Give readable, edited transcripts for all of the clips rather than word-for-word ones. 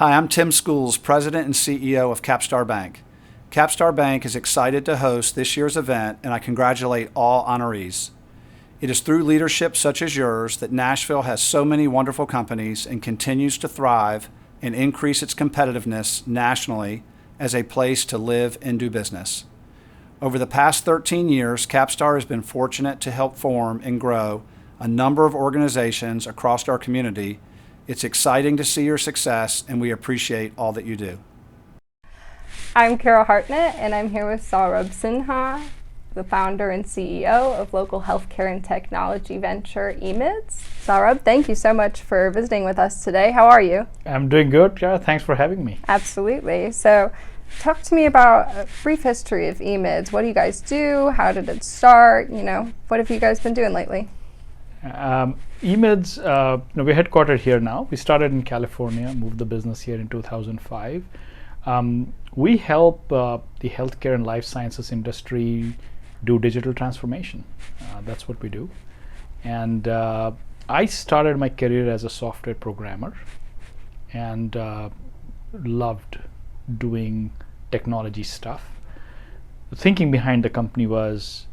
Hi, I'm Tim Schools, President and CEO of Capstar Bank. Capstar Bank is excited to host this year's event, and I congratulate all honorees. It is through leadership such as yours that Nashville has so many wonderful companies and continues to thrive and increase its competitiveness nationally as a place to live and do business. Over the past 13 years, Capstar has been fortunate to help form and grow a number of organizations across our community. It's exciting to see your success, and we appreciate all that you do. I'm Carol Hartnett, and I'm here with Saurabh Sinha, the founder and CEO of local healthcare and technology venture emids. Saurabh, thank you so much for visiting with us today. How are you? I'm doing good, Carol. Thanks for having me. Absolutely. So talk to me about a brief history of emids. What do you guys do? How did it start? What have you guys been doing lately? Emids, we're headquartered here now. We started in California, moved the business here in 2005. We help the healthcare and life sciences industry do digital transformation. That's what we do. And I started my career as a software programmer and loved doing technology stuff. The thinking behind the company was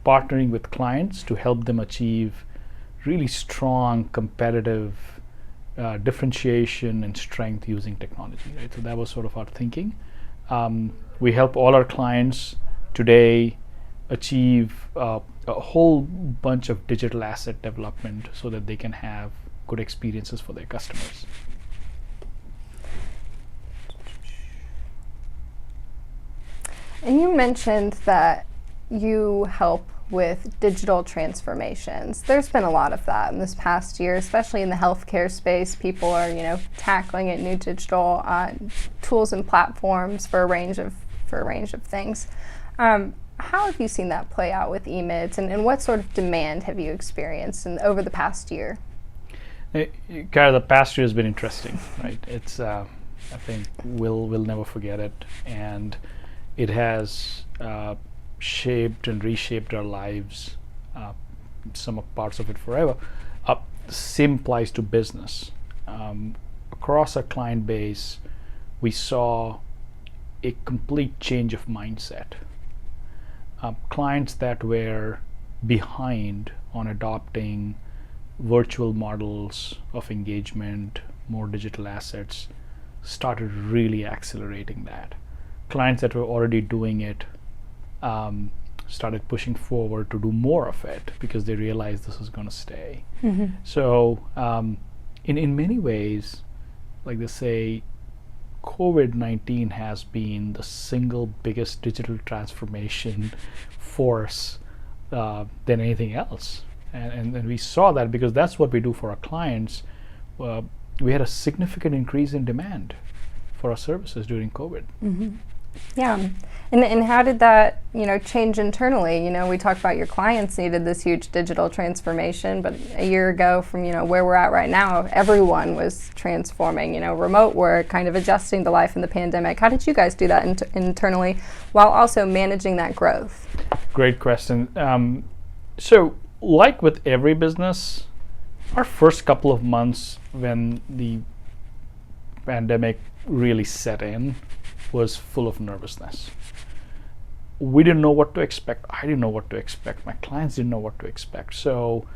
partnering with clients to help them achieve really strong competitive differentiation and strength using technology. Right? So that was sort of our thinking. We help all our clients today achieve a whole bunch of digital asset development so that they can have good experiences for their customers. And you mentioned that you help with digital transformations. There's been a lot of that in this past year, especially in the healthcare space. People are, tackling it, new digital tools and platforms for a range of things. How have you seen that play out with emids, and what sort of demand have you experienced over the past year? Cara, the past year has been interesting, right? It's I think we'll never forget it, and it has shaped and reshaped our lives, some parts of it forever. The same applies to business. Across our client base, we saw a complete change of mindset. Clients that were behind on adopting virtual models of engagement, more digital assets, started really accelerating that. Clients that were already doing it started pushing forward to do more of it because they realized this is going to stay. Mm-hmm. So in many ways, like they say, COVID-19 has been the single biggest digital transformation force than anything else. And we saw that because that's what we do for our clients. We had a significant increase in demand for our services during COVID. Mm-hmm. Yeah. And how did that, change internally? We talked about your clients needed this huge digital transformation, but a year ago from, where we're at right now, everyone was transforming, remote work, kind of adjusting to life in the pandemic. How did you guys do that internally while also managing that growth? Great question. So like with every business, our first couple of months when the pandemic really set in was full of nervousness. We didn't know what to expect. I didn't know what to expect. My clients didn't know what to expect. So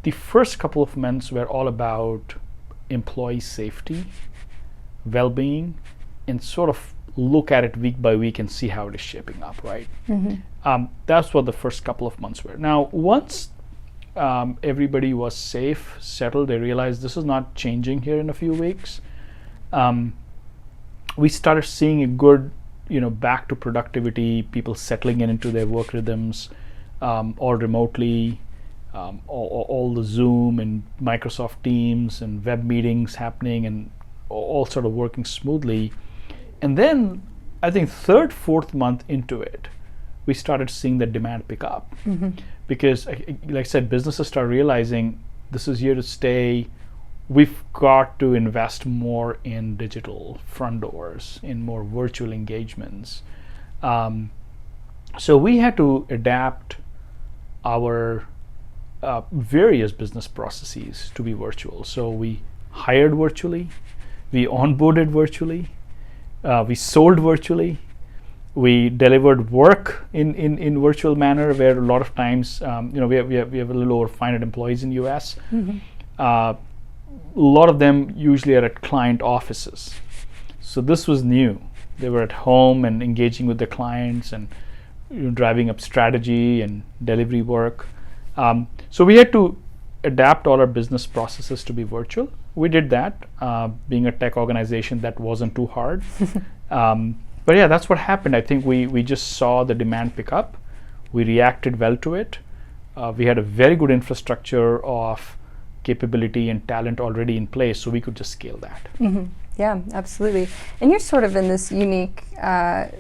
the first couple of months were all about employee safety, well-being, and sort of look at it week by week and see how it is shaping up, right? Mm-hmm. That's what the first couple of months were. Now, once everybody was safe, settled, they realized this is not changing here in a few weeks. We started seeing a good, back to productivity, people settling into their work rhythms, all remotely, all the Zoom and Microsoft Teams and web meetings happening and all sort of working smoothly. And then I think third, fourth month into it, we started seeing the demand pick up. Mm-hmm. Because like I said, businesses start realizing this is here to stay. We've got to invest more in digital front doors, in more virtual engagements. So we had to adapt our various business processes to be virtual. So we hired virtually, we onboarded virtually, we sold virtually, we delivered work in virtual manner, where a lot of times, we have a little over 500 employees in US. A lot of them usually are at client offices. So this was new. They were at home and engaging with the clients and driving up strategy and delivery work. So we had to adapt all our business processes to be virtual. We did that. Being a tech organization, that wasn't too hard. But yeah, that's what happened. I think we just saw the demand pick up. We reacted well to it. We had a very good infrastructure of capability and talent already in place, so we could just scale that. Yeah, absolutely. And you're sort of in this unique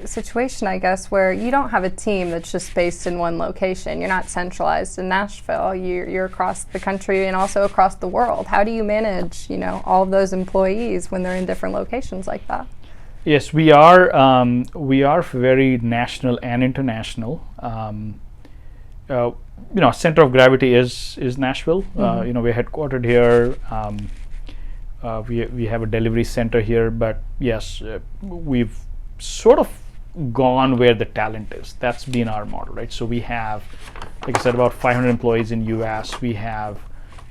situation, I guess, where you don't have a team that's just based in one location. You're not centralized in Nashville. You're across the country and also across the world. How do you manage, all of those employees when they're in different locations like that? Yes, we are very national and international. Center of gravity is Nashville. We're headquartered here. We have a delivery center here, but yes, we've sort of gone where the talent is. That's been our model, right? So we have, like I said, about 500 employees in US. We have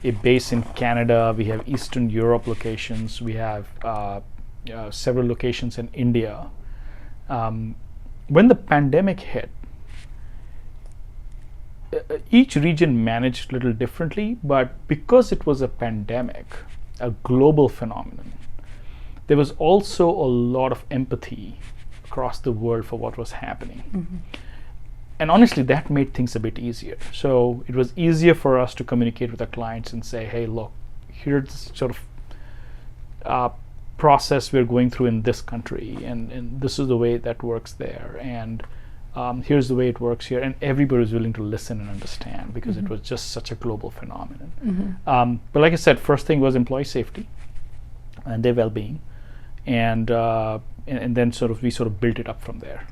a base in Canada. We have Eastern Europe locations. We have several locations in India. When the pandemic hit, each region managed a little differently, but because it was a pandemic, a global phenomenon, there was also a lot of empathy across the world for what was happening. And honestly, that made things a bit easier. So it was easier for us to communicate with our clients and say, hey, look, here's the sort of process we're going through in this country, and this is the way that works there, and here's the way it works here. And everybody was willing to listen and understand, because it was just such a global phenomenon. But like I said, first thing was employee safety and their well-being, and then we sort of built it up from there.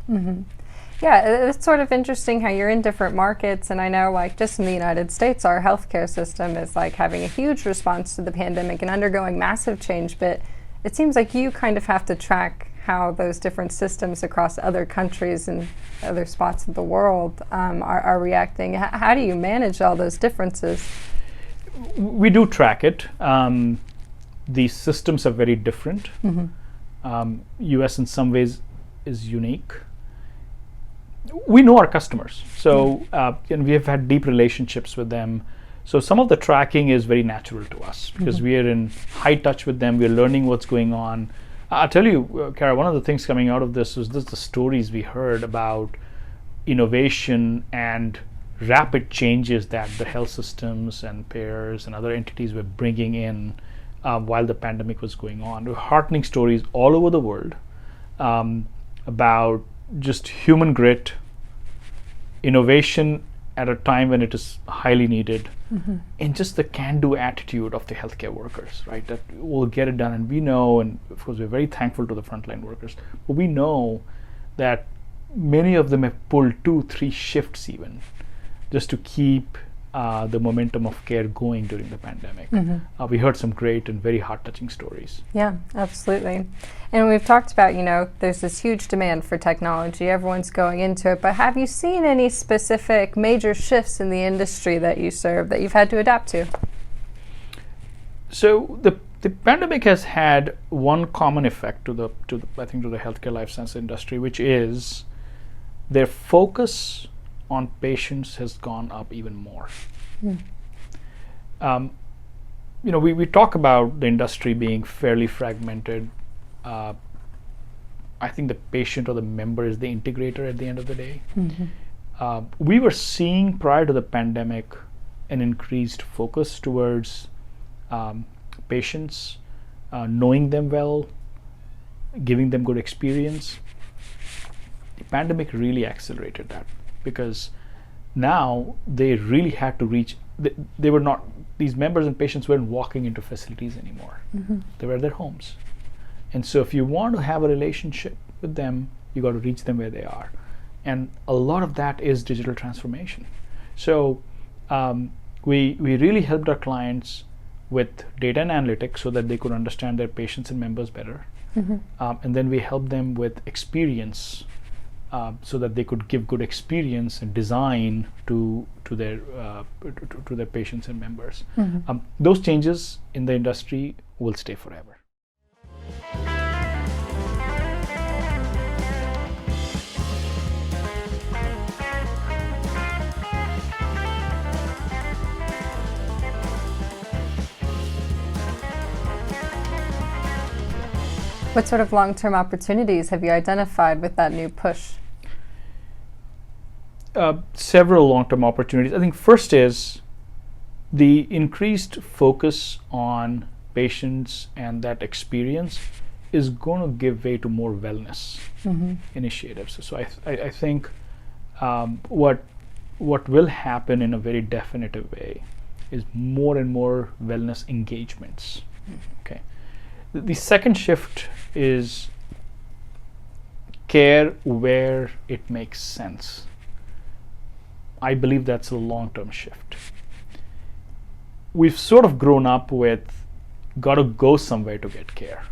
Yeah, it's sort of interesting how you're in different markets, and I know, like, just in the United States, our healthcare system is like having a huge response to the pandemic and undergoing massive change, but it seems like you kind of have to track how those different systems across other countries and other spots of the world are reacting. How do you manage all those differences? We do track it. The systems are very different. US in some ways is unique. We know our customers, so and we have had deep relationships with them. So some of the tracking is very natural to us, because we are in high touch with them. We're learning what's going on. I'll tell you, Kara, one of the things coming out of this was the stories we heard about innovation and rapid changes that the health systems and payers and other entities were bringing in while the pandemic was going on. There were heartening stories all over the world about just human grit, innovation at a time when it is highly needed, and just the can-do attitude of the healthcare workers, right? That we'll get it done. And we know, and of course we're very thankful to the frontline workers, but we know that many of them have pulled 2-3 shifts even, just to keep the momentum of care going during the pandemic. We heard some great and very heart-touching stories. Yeah, absolutely. And we've talked about, there's this huge demand for technology. Everyone's going into it. But have you seen any specific major shifts in the industry that you serve that you've had to adapt to? So the pandemic has had one common effect to the healthcare life science industry, which is their focus on patients has gone up even more. We talk about the industry being fairly fragmented. I think the patient or the member is the integrator at the end of the day. We were seeing prior to the pandemic an increased focus towards patients, knowing them well, giving them good experience. The pandemic really accelerated that, because now they really had to reach, they were not, these members and patients weren't walking into facilities anymore. They were at their homes. And so if you want to have a relationship with them, you got to reach them where they are. And a lot of that is digital transformation. So we really helped our clients with data and analytics so that they could understand their patients and members better. And then we help them with experience so that they could give good experience and design to their patients and members. Those changes in the industry will stay forever. What sort of long-term opportunities have you identified with that new push? Several long-term opportunities. I think first is the increased focus on patients and that experience is going to give way to more wellness initiatives. So I think what will happen in a very definitive way is more and more wellness engagements. Okay. The second shift is care where it makes sense. I believe that's a long-term shift. We've sort of grown up with got to go somewhere to get care.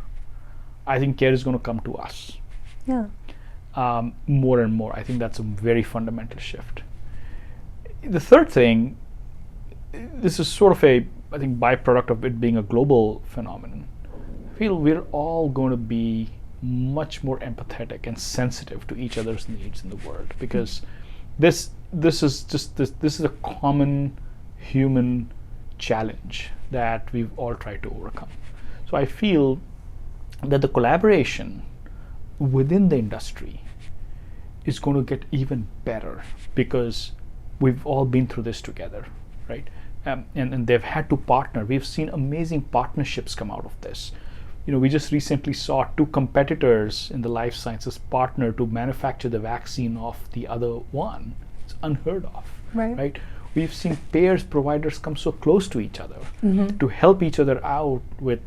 I think care is going to come to us. Yeah. More and more. I think that's a very fundamental shift. The third thing, this is sort of a, I think, byproduct of it being a global phenomenon. I feel we're all going to be much more empathetic and sensitive to each other's needs in the world, because this is a common human challenge that we've all tried to overcome. So I feel that the collaboration within the industry is going to get even better because we've all been through this together, right? And they've had to partner. We've seen amazing partnerships come out of this. You know, we just recently saw two competitors in the life sciences partner to manufacture the vaccine of the other one. It's unheard of, right? We've seen payers, providers come so close to each other to help each other out with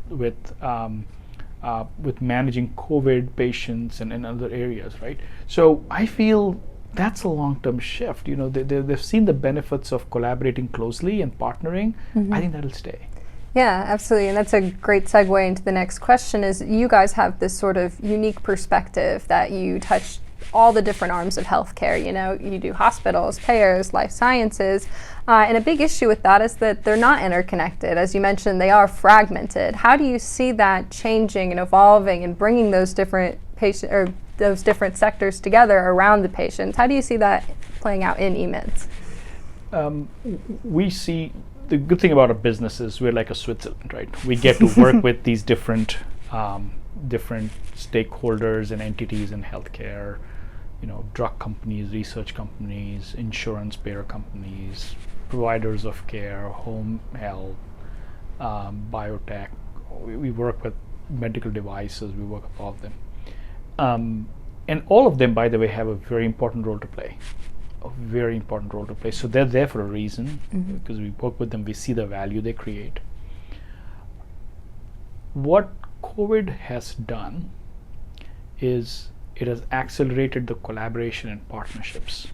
managing COVID patients and other areas, right? So I feel that's a long-term shift. You know, they've seen the benefits of collaborating closely and partnering. I think that'll stay. Yeah, absolutely. And that's a great segue into the next question is you guys have this sort of unique perspective that you touch all the different arms of healthcare. You know, you do hospitals, payers, life sciences. And a big issue with that is that they're not interconnected. As you mentioned, they are fragmented. How do you see that changing and evolving and bringing those different those different sectors together around the patients? How do you see that playing out in emids? We see the good thing about a business is we're like a Switzerland, right? We get to work with these different stakeholders and entities in healthcare, you know, drug companies, research companies, insurance payer companies, providers of care, home health, biotech. We work with medical devices, we work with all of them. And all of them, by the way, have a very important role to play. So they're there for a reason, because we work with them, we see the value they create. What COVID has done is it has accelerated the collaboration and partnerships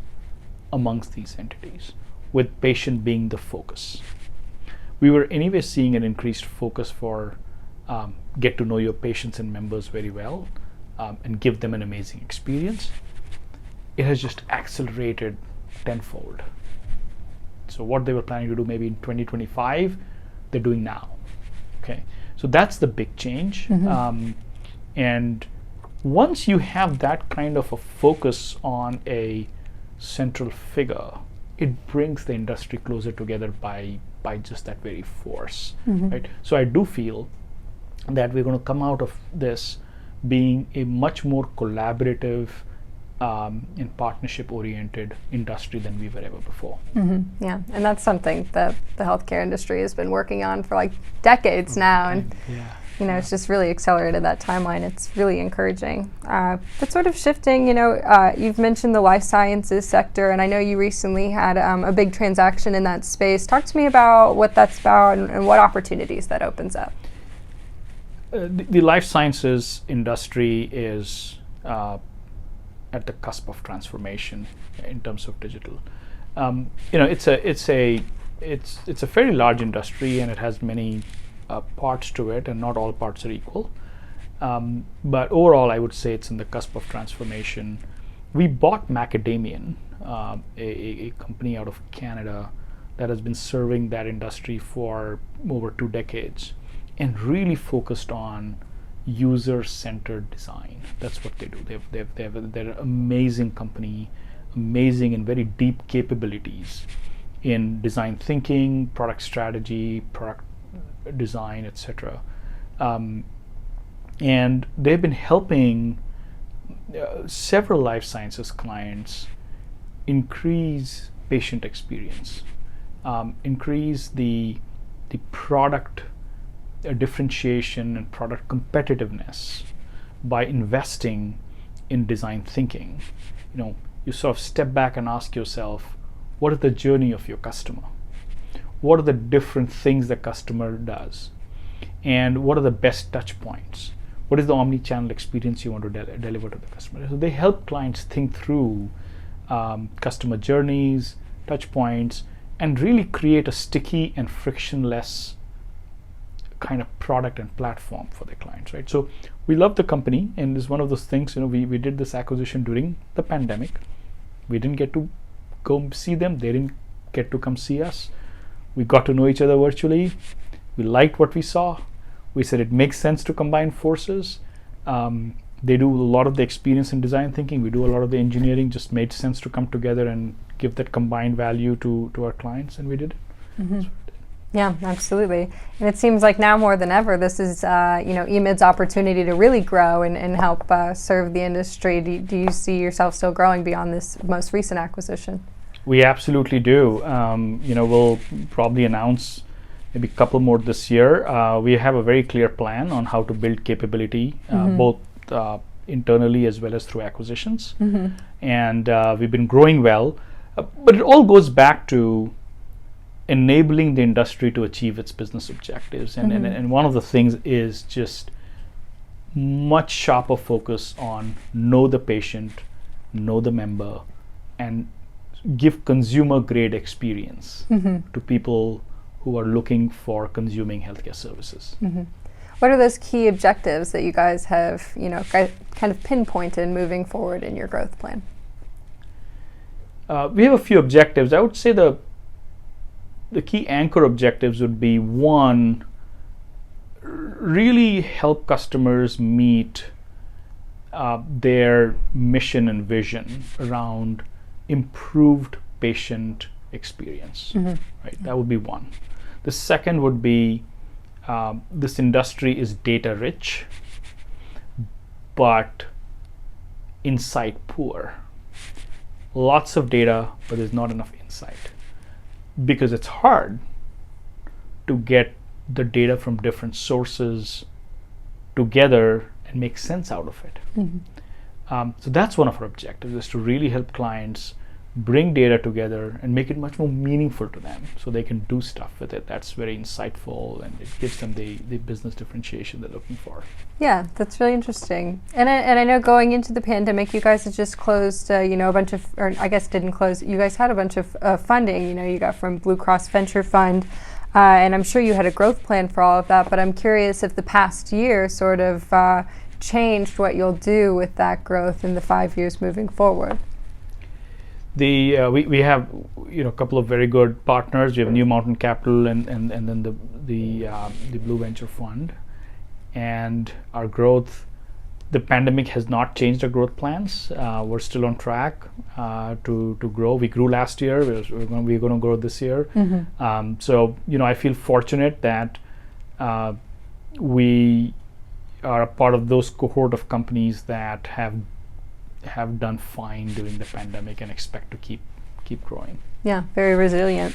amongst these entities, with patient being the focus. We were anyway seeing an increased focus for get to know your patients and members very well and give them an amazing experience. It has just accelerated tenfold. So what they were planning to do maybe in 2025, they're doing now. Okay, so that's the big change. And once you have that kind of a focus on a central figure, it brings the industry closer together by just that very force, right? So I do feel that we're going to come out of this being a much more collaborative and partnership-oriented industry than we were ever before. Yeah, and that's something that the healthcare industry has been working on for like decades now, and you know, it's just really accelerated that timeline. It's really encouraging. But sort of shifting, you know, you've mentioned the life sciences sector, and I know you recently had a big transaction in that space. Talk to me about what that's about and what opportunities that opens up. The life sciences industry is at the cusp of transformation in terms of digital. You know, it's a fairly large industry, and it has many parts to it, and not all parts are equal. But overall, I would say it's in the cusp of transformation. We bought Macadamian, a company out of Canada that has been serving that industry for over 2 decades and really focused on user-centered design. That's what they do. They're an amazing company, amazing and very deep capabilities in design thinking, product strategy, product design, etc. And they've been helping several life sciences clients increase patient experience, increase the product differentiation and product competitiveness by investing in design thinking. You sort of step back and ask yourself, what is the journey of your customer? What are the different things the customer does? And what are the best touch points? What is the omni-channel experience you want to deliver to the customer? So they help clients think through customer journeys, touch points, and really create a sticky and frictionless kind of product and platform for their clients, right? So we love the company, and it's one of those things, we did this acquisition during the pandemic. We didn't get to go see them. They didn't get to come see us. We got to know each other virtually. We liked what we saw. We said it makes sense to combine forces. They do a lot of the experience in design thinking. We do a lot of the engineering. Just made sense to come together and give that combined value to our clients, and we did it. Mm-hmm. Yeah, absolutely. And it seems like now more than ever, this is emids' opportunity to really grow and help serve the industry. Do you see yourself still growing beyond this most recent acquisition? We absolutely do. We'll probably announce maybe a couple more this year. We have a very clear plan on how to build capability, both internally as well as through acquisitions. Mm-hmm. And we've been growing well. But it all goes back to enabling the industry to achieve its business objectives. And one of the things is just much sharper focus on know the patient, know the member, and give consumer grade experience to people who are looking for consuming healthcare services. Mm-hmm. What are those key objectives that you guys have, kind of pinpointed moving forward in your growth plan? We have a few objectives. I would say the key anchor objectives would be, one, really help customers meet their mission and vision around improved patient experience. Mm-hmm. Right? That would be one. The second would be this industry is data rich, but insight poor. Lots of data, but there's not enough insight, because it's hard to get the data from different sources together and make sense out of it. Mm-hmm. So that's one of our objectives, is to really help clients bring data together and make it much more meaningful to them so they can do stuff with it that's very insightful, and it gives them the business differentiation they're looking for. Yeah, that's really interesting. And I know going into the pandemic, you guys had just closed, a bunch of, or I guess didn't close, you guys had a bunch of funding, you got from Blue Cross Venture Fund, and I'm sure you had a growth plan for all of that, but I'm curious if the past year sort of changed what you'll do with that growth in the 5 years moving forward. We have a couple of very good partners. We have New Mountain Capital and then the Blue Venture Fund, and our growth. The pandemic has not changed our growth plans. We're still on track to grow. We grew last year. We're going to grow this year. Mm-hmm. So I feel fortunate that we are a part of those cohort of companies that have done fine during the pandemic and expect to keep growing. Yeah, very resilient.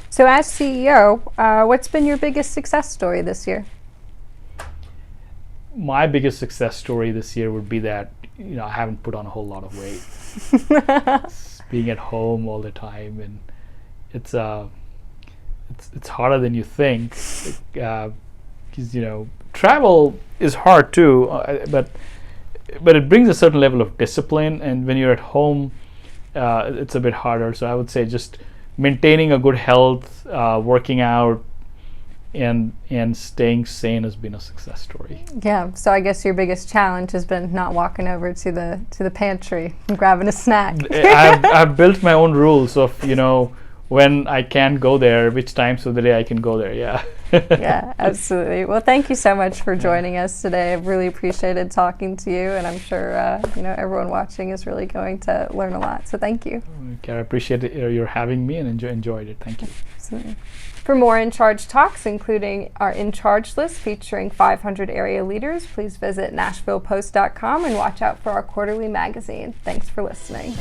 So as CEO, what's been your biggest success story this year? My biggest success story this year would be that I haven't put on a whole lot of weight. Being at home all the time, and it's harder than you think, because travel is hard too, but it brings a certain level of discipline, and when you're at home, it's a bit harder. So I would say just maintaining a good health, working out, and staying sane has been a success story. Yeah. So I guess your biggest challenge has been not walking over to the pantry and grabbing a snack. I've built my own rules of when I can go there, which times of the day I can go there. Yeah. Yeah, absolutely. Well, thank you so much for joining us today. I've really appreciated talking to you, and I'm sure everyone watching is really going to learn a lot. So thank you. Okay, I appreciate your having me and enjoyed it. Thank you. Absolutely. For more In Charge talks, including our In Charge list featuring 500 area leaders, please visit NashvillePost.com and watch out for our quarterly magazine. Thanks for listening.